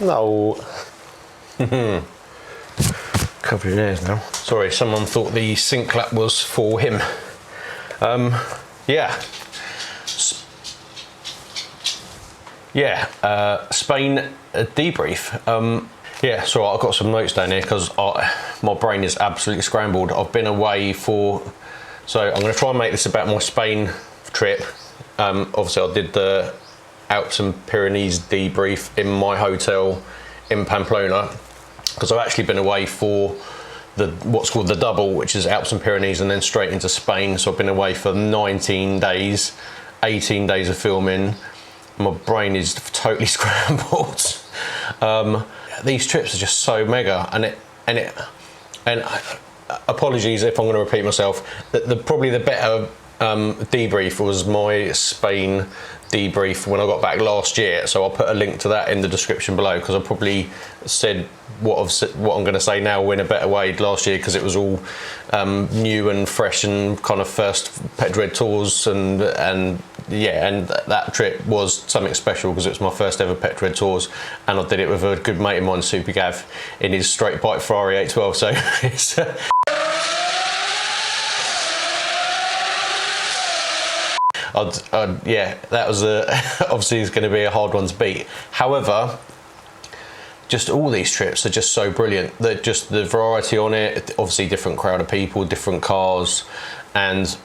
No. Cover your ears now. Sorry, someone thought the sync clap was for him. Spain debrief. Yeah, so I've got some notes down here because my brain is absolutely scrambled. I've been away so I'm going to try and make this about my Spain trip. Obviously I did the Alps and Pyrenees debrief in my hotel in Pamplona because I've actually been away for what's called the double, which is Alps and Pyrenees and then straight into Spain. So I've been away for 19 days, 18 days of filming. My brain is totally scrambled. These trips are just so mega, and apologies if I'm going to repeat myself. Probably the better debrief was my Spain debrief when I got back last year, so I'll put a link to that in the description below because I probably said what I'm going to say now in a better way last year because it was all new and fresh and kind of first PetrolHead Tours and that trip was something special because it was my first ever PetrolHead Tours and I did it with a good mate of mine, Super Gav, in his straight bike Ferrari 812. So it's that was obviously is going to be a hard one to beat. However, just all these trips are just so brilliant. Just the variety on it, obviously different crowd of people, different cars, and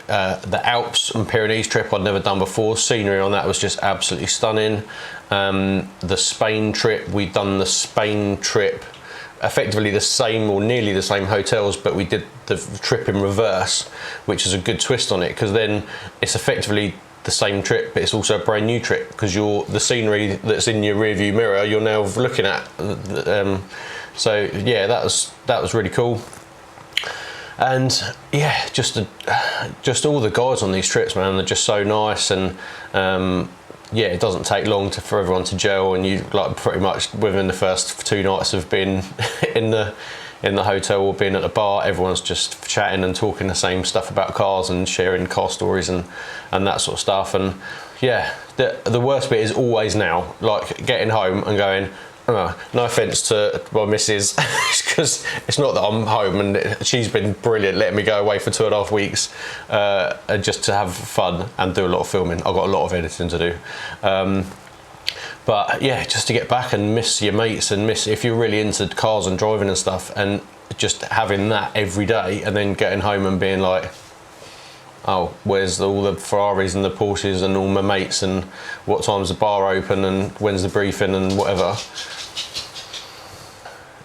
the Alps and Pyrenees trip I'd never done before. Scenery on that was just absolutely stunning. The Spain trip, we'd done the Spain trip effectively the same or nearly the same hotels, but we did the trip in reverse, which is a good twist on it, because then it's effectively the same trip, but it's also a brand new trip, because the scenery that's in your rear view mirror you're now looking at. So yeah, that was really cool. And yeah, just all the guys on these trips, man, they're just so nice. And yeah, it doesn't take long for everyone to gel, and you like pretty much within the first 2 nights of being in the hotel or being at the bar, everyone's just chatting and talking the same stuff about cars and sharing car stories and that sort of stuff. And yeah, the worst bit is always now, like getting home and going, oh, no offence to my missus, because it's not that I'm home, and she's been brilliant letting me go away for 2.5 weeks just to have fun and do a lot of filming. I've got a lot of editing to do. But yeah, just to get back and miss your mates, and miss, if you're really into cars and driving and stuff, and just having that every day, and then getting home and being like, oh, where's all the Ferraris and the Porsches and all my mates, and what time's the bar open, and when's the briefing and whatever.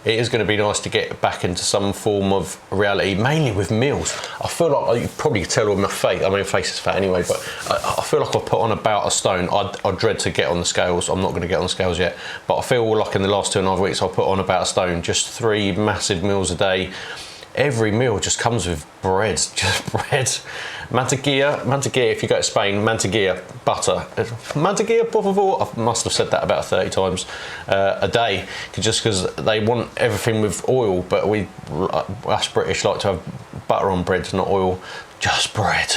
It is going to be nice to get back into some form of reality, mainly with meals. I feel like, you probably tell on my face, I mean, my face is fat anyway, but I feel like I've put on about a stone. I dread to get on the scales. I'm not going to get on the scales yet, but I feel like in the last 2.5 weeks I've put on about a stone. Just 3 massive meals a day. Every meal just comes with bread, just bread. Mantequilla, if you go to Spain, mantequilla, butter. Mantequilla, por favor. I must have said that about 30 times a day, just because they want everything with oil, but us British like to have butter on bread, not oil. Just bread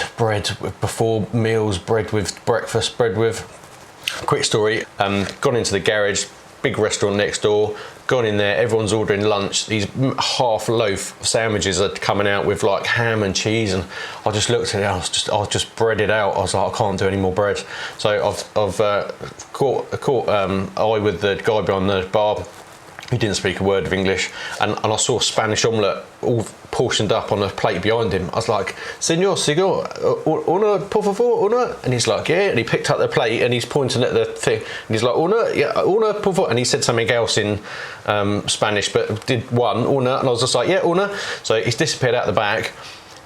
before meals, bread with breakfast, bread with. Quick story, gone into the garage, big restaurant next door, gone in there, everyone's ordering lunch. These half loaf sandwiches are coming out with like ham and cheese, and I just looked at it, I just breaded out. I was like, I can't do any more bread. So I've caught eye with the guy behind the bar who didn't speak a word of English, and I saw a Spanish omelette all portioned up on a plate behind him. I was like, Señor, una, por favor, una? And he's like, yeah, and he picked up the plate and he's pointing at the thing, and he's like, una, yeah, una, por favor, and he said something else in Spanish, but did one, una, and I was just like, yeah, una. So he's disappeared out the back.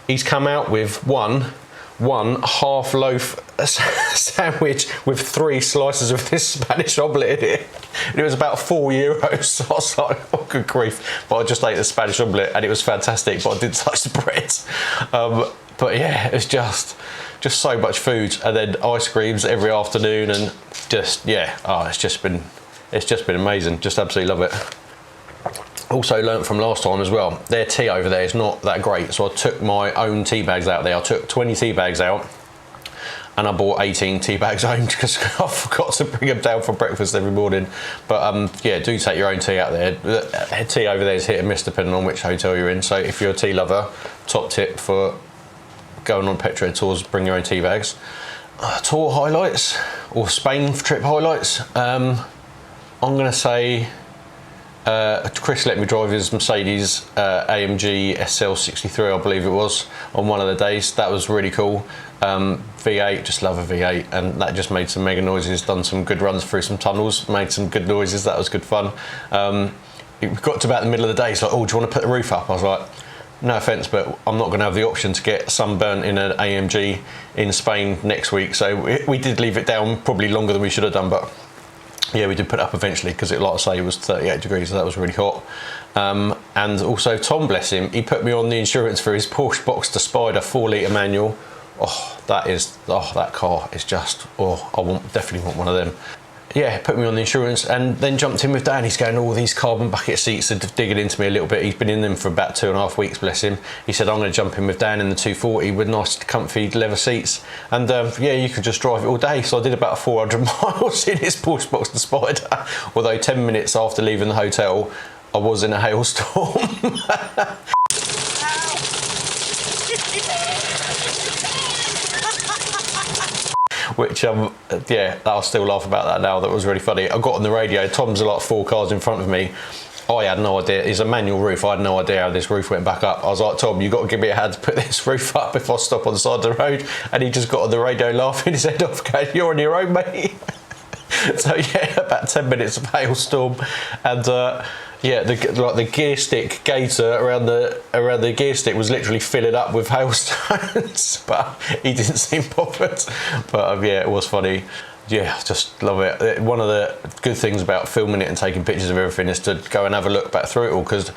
He's come out with one half loaf sandwich with 3 slices of this Spanish omelette in it. And it was about €4. So I was like, oh, good grief. But I just ate the Spanish omelette and it was fantastic, but I didn't touch the bread. But yeah, it's just so much food. And then ice creams every afternoon, and just, yeah, it's just been amazing. Just absolutely love it. Also learnt from last time as well, their tea over there is not that great, so I took my own tea bags out there. I took 20 tea bags out, and I bought 18 tea bags home because I forgot to bring them down for breakfast every morning. But yeah, do take your own tea out there. The tea over there is hit and miss depending on which hotel you're in, so if you're a tea lover, top tip for going on PetrolHead Tours, bring your own tea bags. Tour highlights, or Spain trip highlights, I'm going to say Chris let me drive his Mercedes AMG SL63, I believe it was, on one of the days. That was really cool. V8, just love a V8, and that just made some mega noises, done some good runs through some tunnels, made some good noises. That was good fun. It got to about the middle of the day, it's like, oh, do you want to put the roof up? I was like, no offence, but I'm not going to have the option to get sunburnt in an AMG in Spain next week. So we did leave it down probably longer than we should have done, but yeah, we did put it up eventually because it, like I say, was 38 degrees, so that was really hot. And also Tom, bless him, he put me on the insurance for his Porsche Boxster Spider 4-litre manual. That car is just, definitely want one of them. Yeah, put me on the insurance, and then jumped in with Dan. He's going, all these carbon bucket seats are digging into me a little bit. He's been in them for about 2.5 weeks, bless him. He said, I'm going to jump in with Dan in the 240 with nice comfy leather seats, and yeah, you could just drive it all day. So I did about 400 miles in his Porsche Boxster Spider, although 10 minutes after leaving the hotel I was in a hailstorm. Which yeah, I'll still laugh about that now. That was really funny. I got on the radio, Tom's like 4 cars in front of me. I had no idea, it's a manual roof, I had no idea how this roof went back up. I was like, Tom, you've got to give me a hand to put this roof up if I stop on the side of the road. And he just got on the radio laughing his head off, going, you're on your own, mate. So yeah, about 10 minutes of hailstorm, and Yeah, the gear stick gator around the gear stick was literally filling up with hailstones, but he didn't seem bothered. But yeah, it was funny. Yeah, just love it. One of the good things about filming it and taking pictures of everything is to go and have a look back through it all, because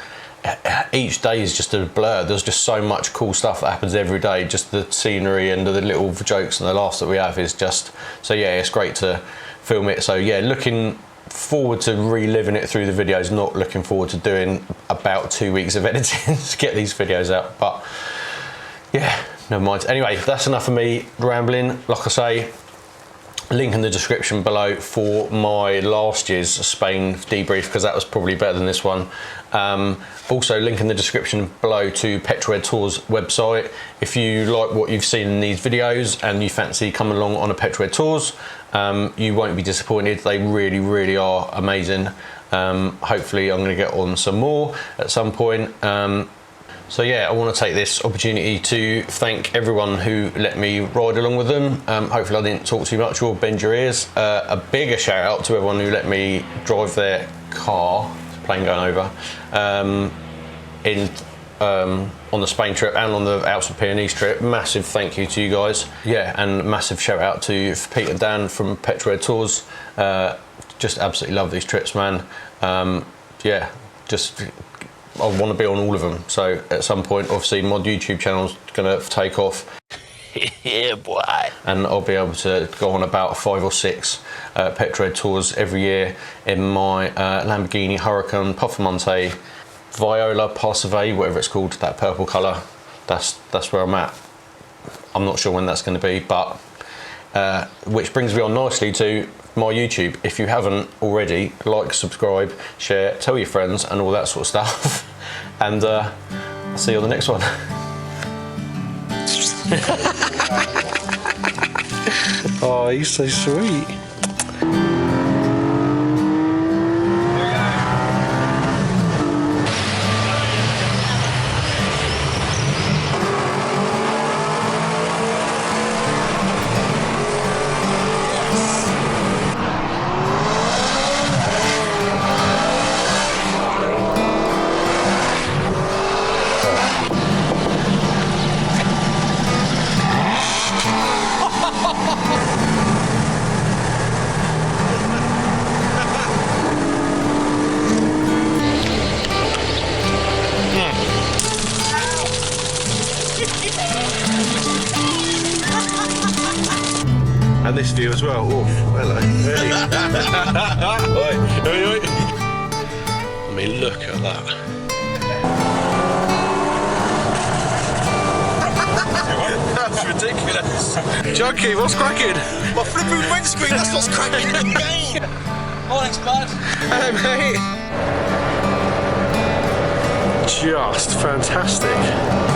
each day is just a blur. There's just so much cool stuff that happens every day. Just the scenery and the little jokes and the laughs that we have is just, so yeah, it's great to film it. So yeah, looking forward to reliving it through the videos, not looking forward to doing about 2 weeks of editing to get these videos out. But yeah, never mind. Anyway, that's enough of me rambling. Like I say, link in the description below for my last year's Spain debrief, because that was probably better than this one. Also, link in the description below to PetrolHead Tours website. If you like what you've seen in these videos and you fancy coming along on a PetrolHead Tours, you won't be disappointed. They really, really are amazing. Hopefully I'm going to get on some more at some point. So yeah, I want to take this opportunity to thank everyone who let me ride along with them. Hopefully I didn't talk too much or bend your ears. A bigger shout out to everyone who let me drive their car, plane going over, on the Spain trip and on the Alps and Pyrenees trip. Massive thank you to you guys. Yeah, and massive shout out to Pete and Dan from PetrolHead Tours. Just absolutely love these trips, man. Yeah, just I want to be on all of them. So at some point, obviously, my YouTube channel's going to take off. Yeah, boy. And I'll be able to go on about 5 or 6 PetrolHead Tours every year in my Lamborghini Huracan Puffermonte Viola Parseve, whatever it's called, that purple colour. That's where I'm at. I'm not sure when that's going to be, but which brings me on nicely to my YouTube. If you haven't already, like, subscribe, share, tell your friends and all that sort of stuff. And I'll see you on the next one. Oh, he's so sweet. And this view as well. Oh, hello. Hey. Oi, oi, oi. I mean, look at that. That's ridiculous. Junkie, what's cracking? My flipping windscreen, that's what's cracking again. Morning, Spud. Hello, mate. Just fantastic.